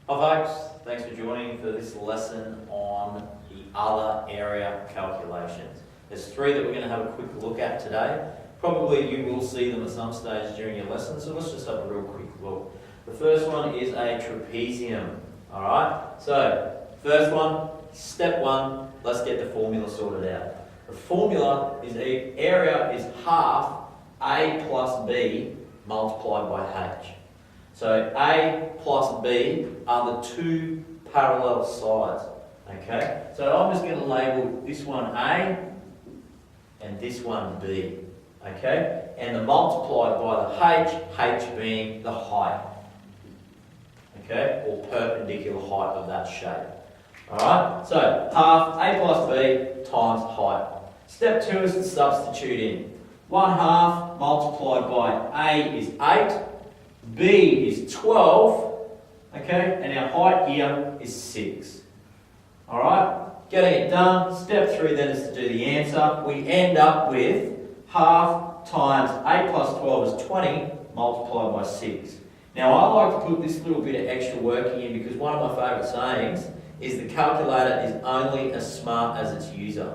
Hi folks, thanks for joining for this lesson on the other area calculations. There's three that we're going to have a quick look at today. Probably you will see them at some stage during your lesson, so let's just have a real quick look. The first one is a trapezium, alright? So, first one, step one, let's get the formula sorted out. The formula is the area is half A plus B multiplied by H. So A plus B are the two parallel sides, okay? So I'm just going to label this one A and this one B, okay? And the multiplied by the H being the height, okay? Or perpendicular height of that shape, alright? So half A plus B times height. Step two is to substitute in. 1/2 multiplied by A is 8. B is 12, okay, and our height here is 6. Alright, getting it done. Step 3 then is to do the answer. We end up with half times 8 plus 12 is 20 multiplied by 6. Now I like to put this little bit of extra working in because one of my favourite sayings is the calculator is only as smart as its user.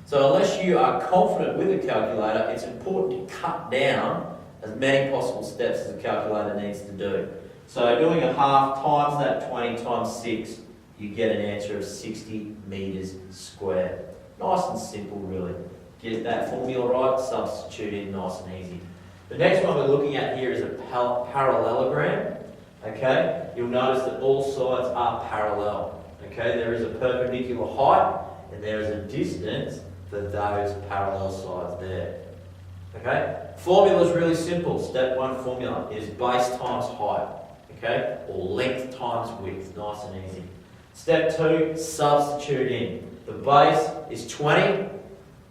So unless you are confident with the calculator, it's important to cut down as many possible steps as the calculator needs to do. So doing a half times that 20 times 6, you get an answer of 60 metres squared. Nice and simple really. Get that formula right, substitute in nice and easy. The next one we're looking at here is a parallelogram. Okay, you'll notice that all sides are parallel. Okay, there is a perpendicular height and there is a distance for those parallel sides there. Okay, formula is really simple. Step 1 formula is base times height, okay, or length times width, nice and easy. Step 2, substitute in. The base is 20,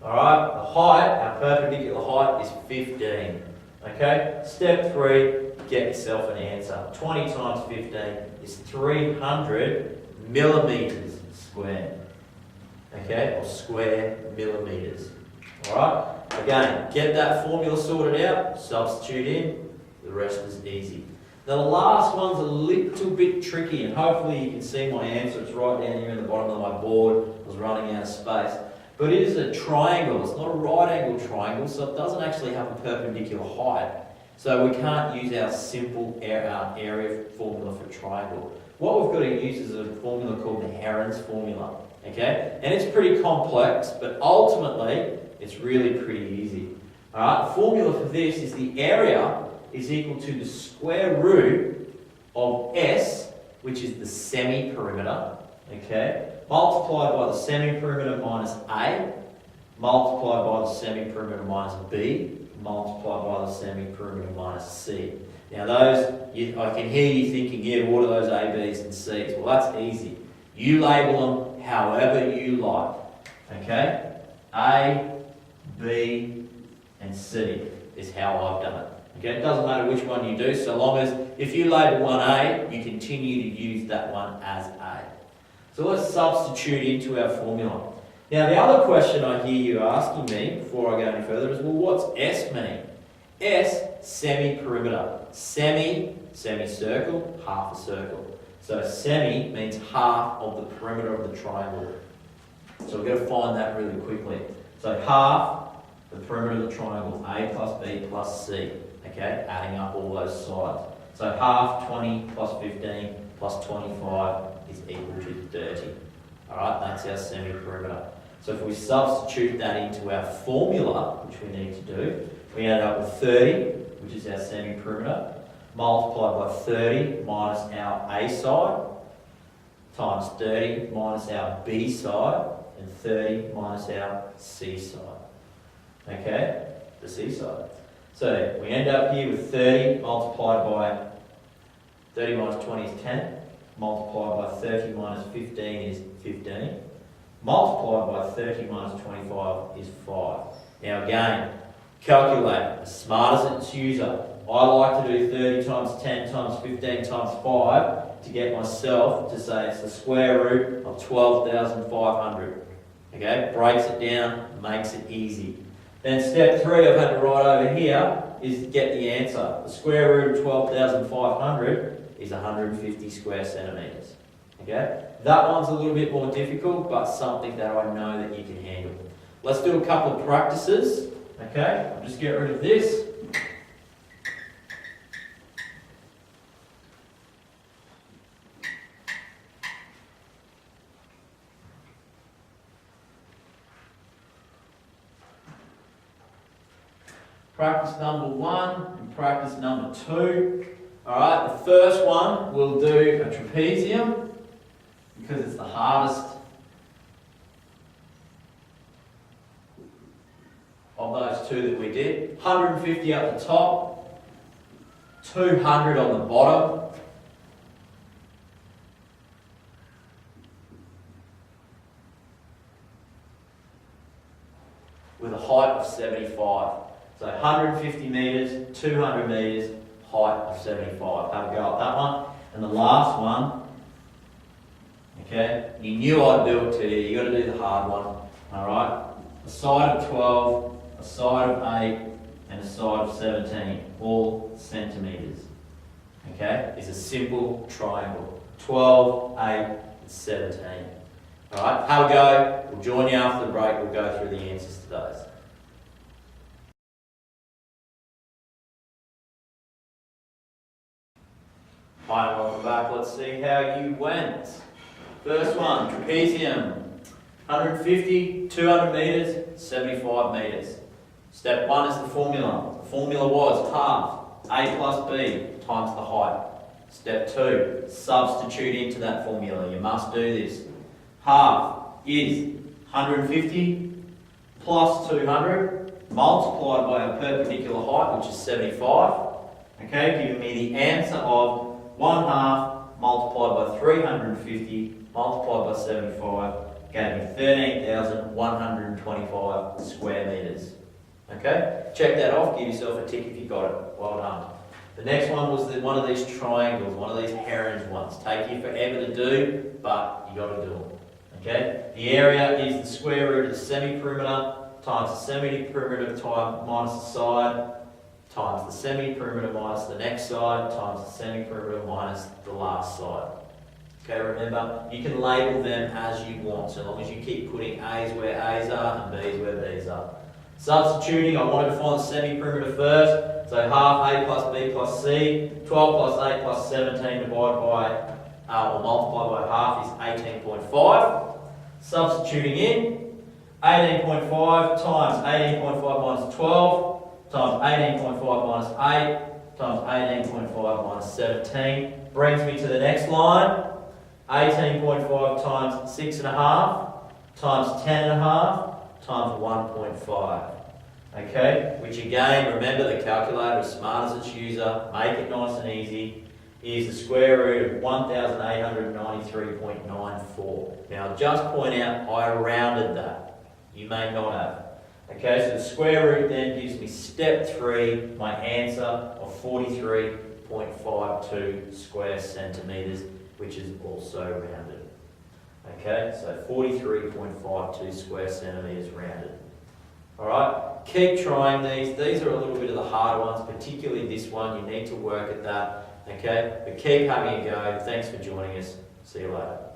alright, the height, our perpendicular height is 15, okay. Step 3, get yourself an answer. 20 times 15 is 300 millimetres squared, okay, or square millimetres, alright. Again, get that formula sorted out, substitute in, the rest is easy. The last one's a little bit tricky, and hopefully you can see my answer. It's right down here in the bottom of my board. I was running out of space. But it is a triangle. It's not a right angle triangle, so it doesn't actually have a perpendicular height. So we can't use our simple area formula for triangle. What we've got to use is a formula called the Heron's formula. Okay? And it's pretty complex, but ultimately, it's really pretty easy. Alright, the formula for this is the area is equal to the square root of S, which is the semi-perimeter, okay, multiplied by the semi-perimeter minus A, multiplied by the semi-perimeter minus B, multiplied by the semi-perimeter minus C. Now those, I can hear you thinking, yeah, what are those A, B's and C's? Well, that's easy. You label them however you like, okay? A, B and C is how I've done it. Okay, it doesn't matter which one you do, so long as if you label one A, you continue to use that one as A. So let's substitute into our formula. Now the other question I hear you asking me before I go any further is, well, what's S mean? S, semi-perimeter. Semicircle, half a circle. So semi means half of the perimeter of the triangle. So we've got to find that really quickly. So half the perimeter of the triangle, A plus B plus C, okay, adding up all those sides. So half 20 plus 15 plus 25 is equal to 30. Alright, that's our semi-perimeter. So if we substitute that into our formula, which we need to do, we end up with 30, which is our semi-perimeter, multiplied by 30 minus our A side, times 30 minus our B side, and 30 minus our C side. Okay, the C side. So we end up here with 30 multiplied by 30 minus 20 is 10, multiplied by 30 minus 15 is 15, multiplied by 30 minus 25 is 5. Now again, calculate, as smart as its user. I like to do 30 times 10 times 15 times 5 to get myself to say it's the square root of 12,500. Okay, breaks it down, makes it easy. Then step 3 I've had to write over here is get the answer. The square root of 12,500 is 150 square centimetres. Okay? That one's a little bit more difficult, but something that I know that you can handle. Let's do a couple of practices. Okay? I'll just get rid of this. Practice number 1 and practice number 2. Alright, the first one we'll do a trapezium because it's the hardest of those two that we did. 150 up the top, 200 on the bottom. With a height of 75. So 150 metres, 200 metres, height of 75. Have a go at that one. And the last one, okay, you knew I'd do it to you. You got to do the hard one. Alright? A side of 12, a side of 8, and a side of 17, all centimetres. Okay? It's a simple triangle. 12, 8, and 17. Alright? Have a go. We'll join you after the break. We'll go through the answers to those. Hi and welcome back. Let's see how you went. First one, trapezium. 150, 200 metres, 75 metres. Step 1 is the formula. The formula was half A plus B times the height. Step 2, substitute into that formula. You must do this. Half is 150 plus 200 multiplied by a perpendicular height, which is 75. Okay, giving me the answer of 1/2 multiplied by 350 multiplied by 75 gave me 13,125 square metres. Okay, check that off, give yourself a tick if you got it. Well done. The next one was one of these triangles, one of these herons ones. Take you forever to do, but you got to do them. Okay, the area is the square root of the semi-perimeter times the semi-perimeter minus the side times the semi-perimeter minus the next side times the semi-perimeter minus the last side. Okay, remember, you can label them as you want, so long as you keep putting A's where A's are and B's where B's are. Substituting, I wanted to find the semi-perimeter first, so half A plus B plus C, 12 plus 8 plus 17 divided by, or multiplied by half is 18.5. Substituting in, 18.5 times 18.5 minus 12, times 18.5 minus 8, times 18.5 minus 17, brings me to the next line. 18.5 times 6.5, times 10.5, times 1.5. Okay, which again, remember the calculator, as smart as its user, make it nice and easy, is the square root of 1,893.94. Now just point out, I rounded that. You may not have. Okay, so the square root then gives me step 3, my answer of 43.52 square centimetres, which is also rounded. Okay, so 43.52 square centimetres rounded. Alright, keep trying these. These are a little bit of the harder ones, particularly this one. You need to work at that. Okay, but keep having a go. Thanks for joining us. See you later.